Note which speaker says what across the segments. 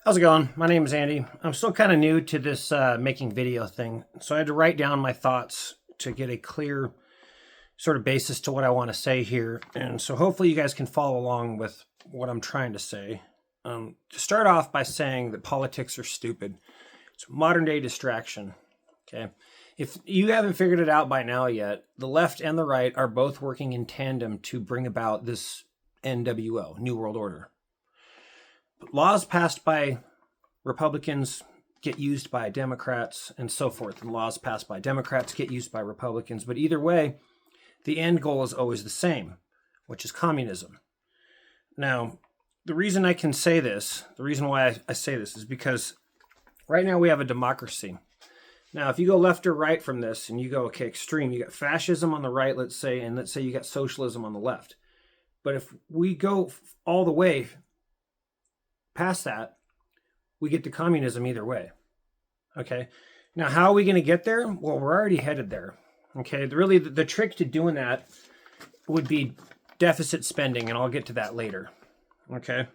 Speaker 1: How's it going? My name is Andy. I'm still kind of new to this making video thing, so I had to write down my thoughts to get a clear sort of basis to what I want to say here. And so hopefully you guys can follow along with what I'm trying to say. To start off by saying that politics are stupid. It's modern day distraction. Okay. If you haven't figured it out by now yet, the left and the right are both working in tandem to bring about this NWO, New World Order. Laws passed by Republicans get used by Democrats and so forth, and laws passed by Democrats get used by Republicans. But either way, the end goal is always the same, which is communism. Now, the reason I can say this, the reason why I say this is because right now we have a democracy. Now, if you go left or right from this and you go, okay, extreme, you got fascism on the right, let's say, and let's say you got socialism on the left. But if we go all the way past that, we get to communism either way. Okay. Now, how are we going to get there? Well, we're already headed there. Okay. Really, the trick to doing that would be deficit spending, and I'll get to that later. Okay.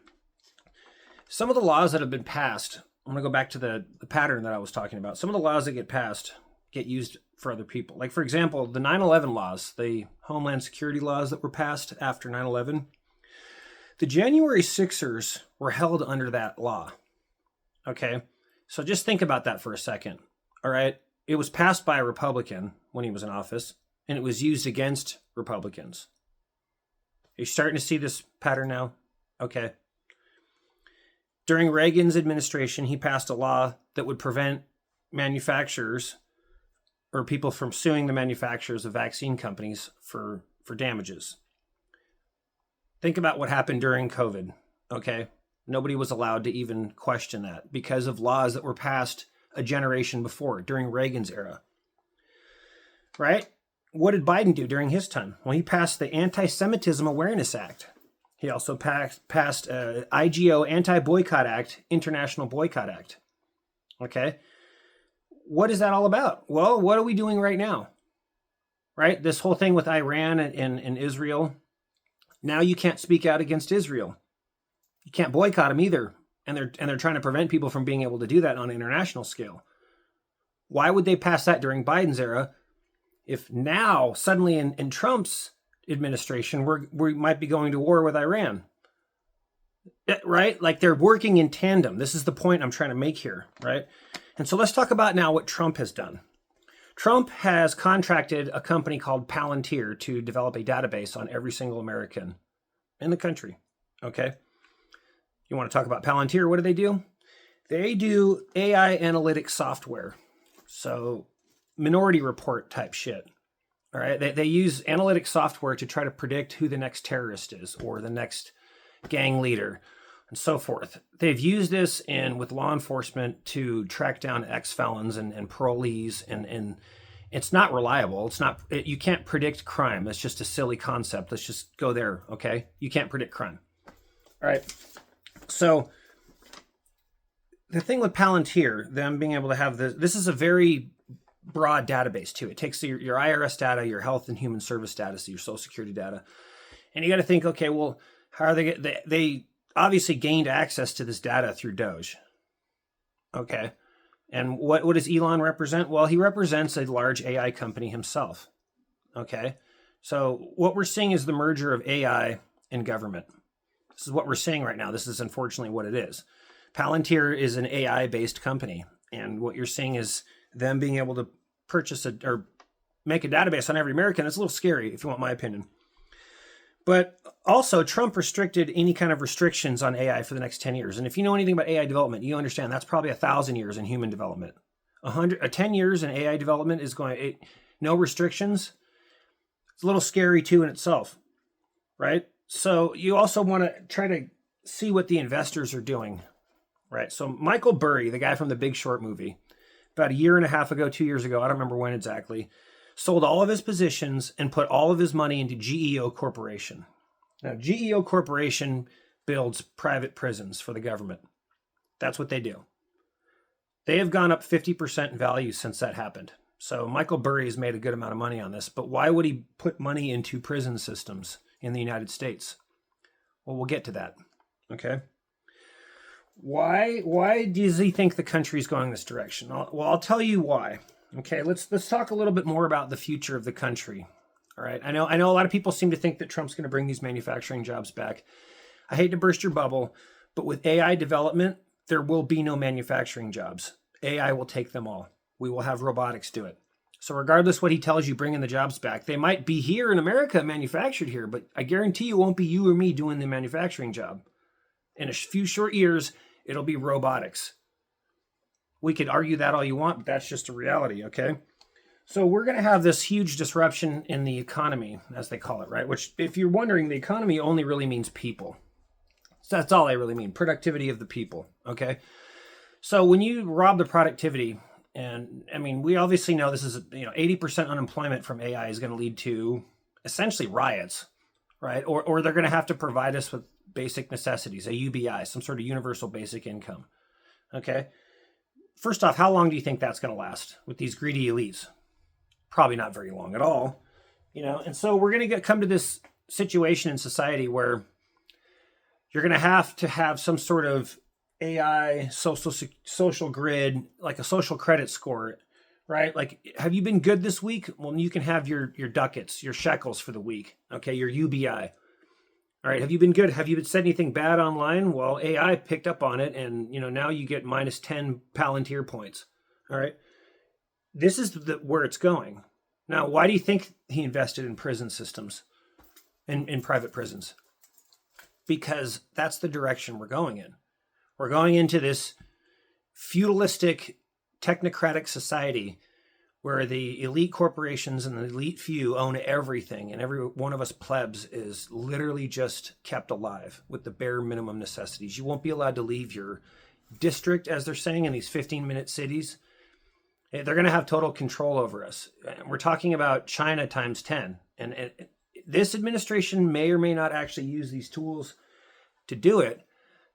Speaker 1: Some of the laws that have been passed, I'm going to go back to the pattern that I was talking about. Some of the laws that get passed get used for other people. Like, for example, the 9/11 laws, the Homeland Security laws that were passed after 9/11. The January 6ers were held under that law. Okay, so just think about that for a second. All right, it was passed by a Republican when he was in office, and it was used against Republicans. Are you starting to see this pattern now? Okay. During Reagan's administration, he passed a law that would prevent manufacturers or people from suing the manufacturers of vaccine companies for damages. Think about what happened during COVID, okay? Nobody was allowed to even question that because of laws that were passed a generation before, during Reagan's era. Right? What did Biden do during his time? Well, he passed the Anti-Semitism Awareness Act. He also passed IGO, Anti-Boycott Act, International Boycott Act. Okay? What is that all about? Well, what are we doing right now? Right? This whole thing with Iran and Israel. Now you can't speak out against Israel. You can't boycott them either. And they're trying to prevent people from being able to do that on an international scale. Why would they pass that during Biden's era if now suddenly in Trump's administration we might be going to war with Iran? Right? Like, they're working in tandem. This is the point I'm trying to make here, right? And so let's talk about now what Trump has done. Trump has contracted a company called Palantir to develop a database on every single American in the country. Okay. You want to talk about Palantir? What do? They do AI analytics software. So Minority Report type shit. All right. They use analytic software to try to predict who the next terrorist is or the next gang leader and so forth. They've used this with law enforcement to track down ex-felons and parolees, and it's not reliable. You can't predict crime. That's just a silly concept. Let's just go there, okay? You can't predict crime. All right. So the thing with Palantir, them being able to have this is a very broad database too. It takes your IRS data, your health and human service data, so your social security data. And you got to think, okay, well, how are they obviously gained access to this data through Doge. Okay. And what does Elon represent? Well, he represents a large AI company himself. Okay. So what we're seeing is the merger of AI and government. This is what we're seeing right now. This is unfortunately what it is. Palantir is an AI-based company. And what you're seeing is them being able to purchase or make a database on every American. It's a little scary, if you want my opinion. But also, Trump restricted any kind of restrictions on AI for the next 10 years. And if you know anything about AI development, you understand that's probably 1,000 years in human development. 10 years in AI development is no restrictions. It's a little scary too in itself, right? So you also want to try to see what the investors are doing, right? So Michael Burry, the guy from the Big Short movie, about a year and a half ago, 2 years ago, I don't remember when exactly, sold all of his positions and put all of his money into GEO Corporation. Now, GEO Corporation builds private prisons for the government. That's what they do. They have gone up 50% in value since that happened. So Michael Burry has made a good amount of money on this, but why would he put money into prison systems in the United States? Well, we'll get to that, okay? Why does he think the country's going this direction? I'll tell you why. Okay, let's talk a little bit more about the future of the country. All right, I know a lot of people seem to think that Trump's going to bring these manufacturing jobs back. I hate to burst your bubble, but with AI development, there will be no manufacturing jobs. AI will take them all. We will have robotics do it. So regardless what he tells you, bringing the jobs back, they might be here in America, manufactured here, but I guarantee you it won't be you or me doing the manufacturing job. In a few short years, it'll be robotics. We could argue that all you want, but that's just a reality, okay? So we're going to have this huge disruption in the economy, as they call it, right? Which, if you're wondering, the economy only really means people. So that's all I really mean, productivity of the people, okay? So when you rob the productivity, and I mean, we obviously know this is, 80% unemployment from AI is going to lead to essentially riots, right? Or they're going to have to provide us with basic necessities, a UBI, some sort of universal basic income, okay? First off, how long do you think that's going to last with these greedy elites? Probably not very long at all, And so we're going to come to this situation in society where you're going to have some sort of AI social grid, like a social credit score, right? Like, have you been good this week? Well, you can have your ducats, your shekels for the week, okay? Your UBI. All right, have you been good? Have you said anything bad online? Well, AI picked up on it, and now you get minus 10 Palantir points. All right, this is where it's going. Now, why do you think he invested in prison systems, in private prisons? Because that's the direction we're going in. We're going into this feudalistic, technocratic society where the elite corporations and the elite few own everything, and every one of us plebs is literally just kept alive with the bare minimum necessities. You won't be allowed to leave your district, as they're saying, in these 15-minute cities. They're going to have total control over us. We're talking about China times 10. And this administration may or may not actually use these tools to do it,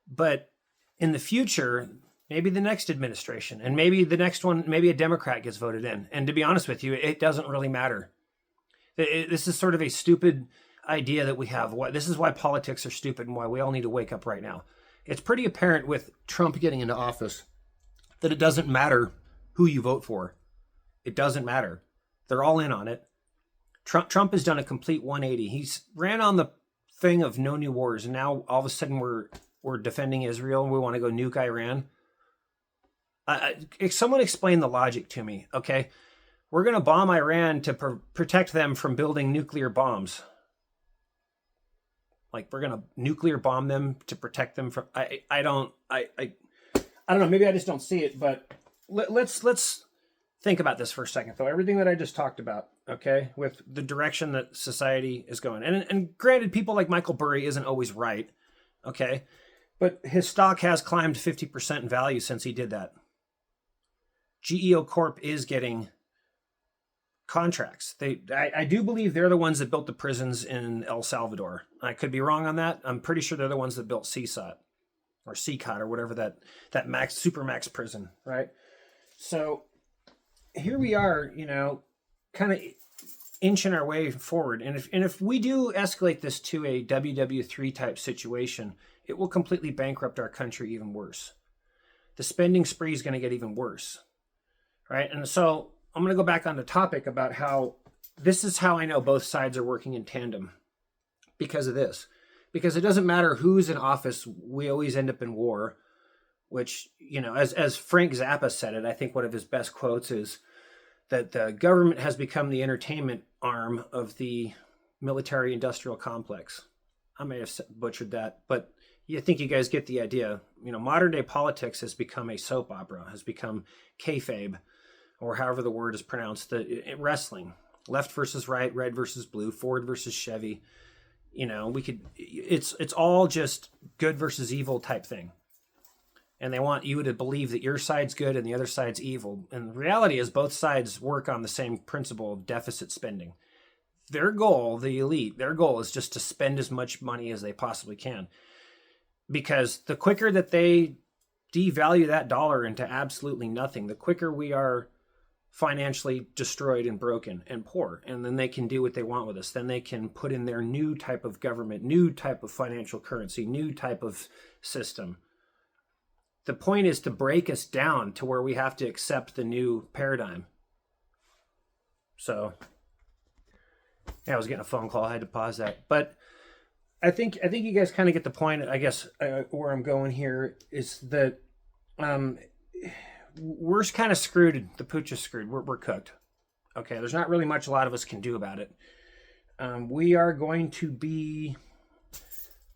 Speaker 1: but in the future, maybe the next administration, and maybe the next one, maybe a Democrat gets voted in. And to be honest with you, it doesn't really matter. This is sort of a stupid idea that we have. This is why politics are stupid and why we all need to wake up right now. It's pretty apparent with Trump getting into office that it doesn't matter who you vote for. It doesn't matter. They're all in on it. Trump has done a complete 180. He's ran on the thing of no new wars, and now all of a sudden we're defending Israel and we want to go nuke Iran. Someone explain the logic to me, okay? We're going to bomb Iran to protect them from building nuclear bombs. Like, we're going to nuclear bomb them to protect them from... I don't know. Maybe I just don't see it, but let's think about this for a second, though. Everything that I just talked about, okay, with the direction that society is going. And granted, people like Michael Burry isn't always right, okay? But his stock has climbed 50% in value since he did that. GEO Corp is getting contracts. I do believe they're the ones that built the prisons in El Salvador. I could be wrong on that. I'm pretty sure they're the ones that built CSOT or CCOT or whatever that supermax prison, right? So here we are, kind of inching our way forward. And if we do escalate this to a WW3 type situation, it will completely bankrupt our country even worse. The spending spree is going to get even worse, right? And so I'm going to go back on the topic about how this is how I know both sides are working in tandem because of this. Because it doesn't matter who's in office, we always end up in war, which, as Frank Zappa said it, I think one of his best quotes is that the government has become the entertainment arm of the military-industrial complex. I may have butchered that, but I think you guys get the idea. Modern-day politics has become a soap opera, has become kayfabe, or however the word is pronounced, wrestling. Left versus right, red versus blue, Ford versus Chevy. It's all just good versus evil type thing. And they want you to believe that your side's good and the other side's evil. And the reality is both sides work on the same principle of deficit spending. Their goal, the elite, their goal is just to spend as much money as they possibly can. Because the quicker that they devalue that dollar into absolutely nothing, the quicker we are financially destroyed and broken and poor. And then they can do what they want with us. Then they can put in their new type of government, new type of financial currency, new type of system. The point is to break us down to where we have to accept the new paradigm. So, yeah, I was getting a phone call. I had to pause that. But I think you guys kind of get the point. I guess where I'm going here is that we're kind of screwed. The pooch is screwed. We're cooked. Okay, there's not really much a lot of us can do about it. We are going to be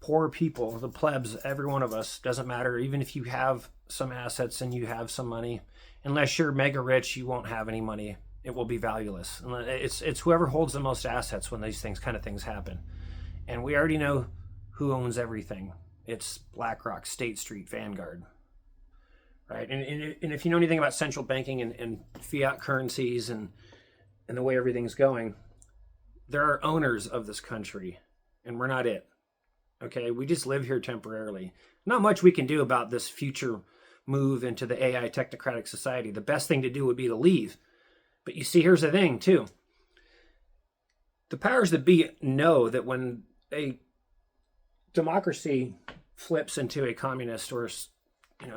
Speaker 1: poor people, the plebs, every one of us. Doesn't matter, even if you have some assets and you have some money. Unless you're mega rich, you won't have any money. It will be valueless. It's whoever holds the most assets when these kind of things happen. And we already know who owns everything. It's BlackRock, State Street, Vanguard. Right? And if you know anything about central banking and fiat currencies and the way everything's going, there are owners of this country, and we're not it. Okay, we just live here temporarily. Not much we can do about this future move into the AI technocratic society. The best thing to do would be to leave. But you see, here's the thing, too. The powers that be know that when a democracy flips into a communist or,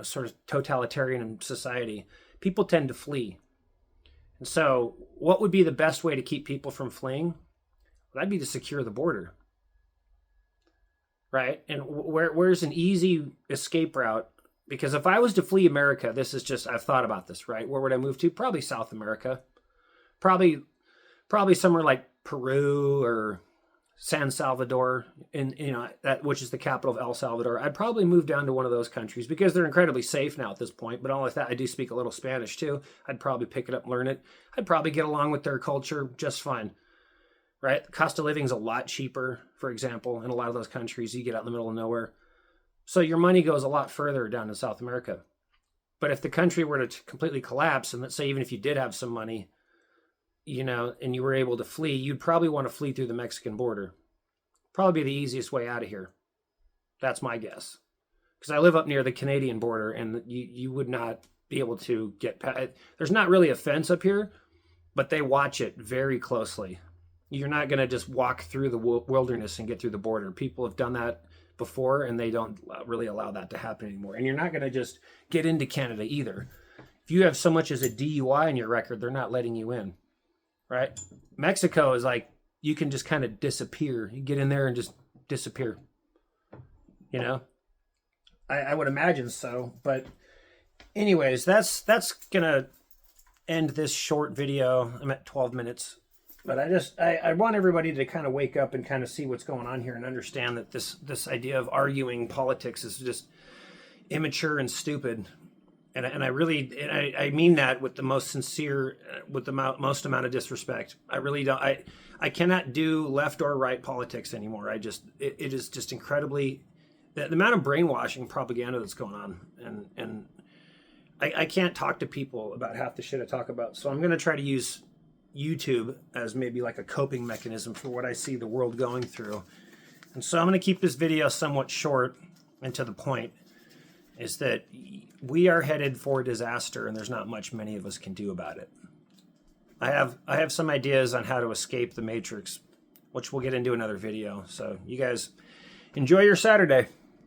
Speaker 1: sort of totalitarian society, people tend to flee. And so what would be the best way to keep people from fleeing? Well, that'd be to secure the border. Right? And where's an easy escape route? Because if I was to flee America, I've thought about this, right? Where would I move to? Probably South America. Probably somewhere like Peru or San Salvador, which is the capital of El Salvador. I'd probably move down to one of those countries because they're incredibly safe now at this point. But all with that, I do speak a little Spanish too. I'd probably pick it up, learn it. I'd probably get along with their culture just fine. Right? The cost of living is a lot cheaper, for example, in a lot of those countries. You get out in the middle of nowhere. So your money goes a lot further down in South America. But if the country were to completely collapse, and let's say even if you did have some money, and you were able to flee, you'd probably want to flee through the Mexican border. Probably be the easiest way out of here. That's my guess. Because I live up near the Canadian border, and you would not be able to get past. There's not really a fence up here, but they watch it very closely. You're not going to just walk through the wilderness and get through the border. People have done that before, and they don't really allow that to happen anymore. And you're not going to just get into Canada either. If you have so much as a DUI in your record, they're not letting you in, right? Mexico is like, you can just kind of disappear. You get in there and just disappear. I would imagine so. But anyways, that's going to end this short video. I'm at 12 minutes. But I want everybody to kind of wake up and kind of see what's going on here and understand that this idea of arguing politics is just immature and stupid. And I mean that with the most sincere, with the most amount of disrespect. I really don't. I cannot do left or right politics anymore. It is just incredibly, the amount of brainwashing propaganda that's going on. And I can't talk to people about half the shit I talk about. So I'm going to try to use YouTube as maybe like a coping mechanism for what I see the world going through. And so I'm going to keep this video somewhat short and to the point, is that we are headed for disaster and there's not much many of us can do about it. I have some ideas on how to escape the matrix, which we'll get into another video. So you guys enjoy your Saturday.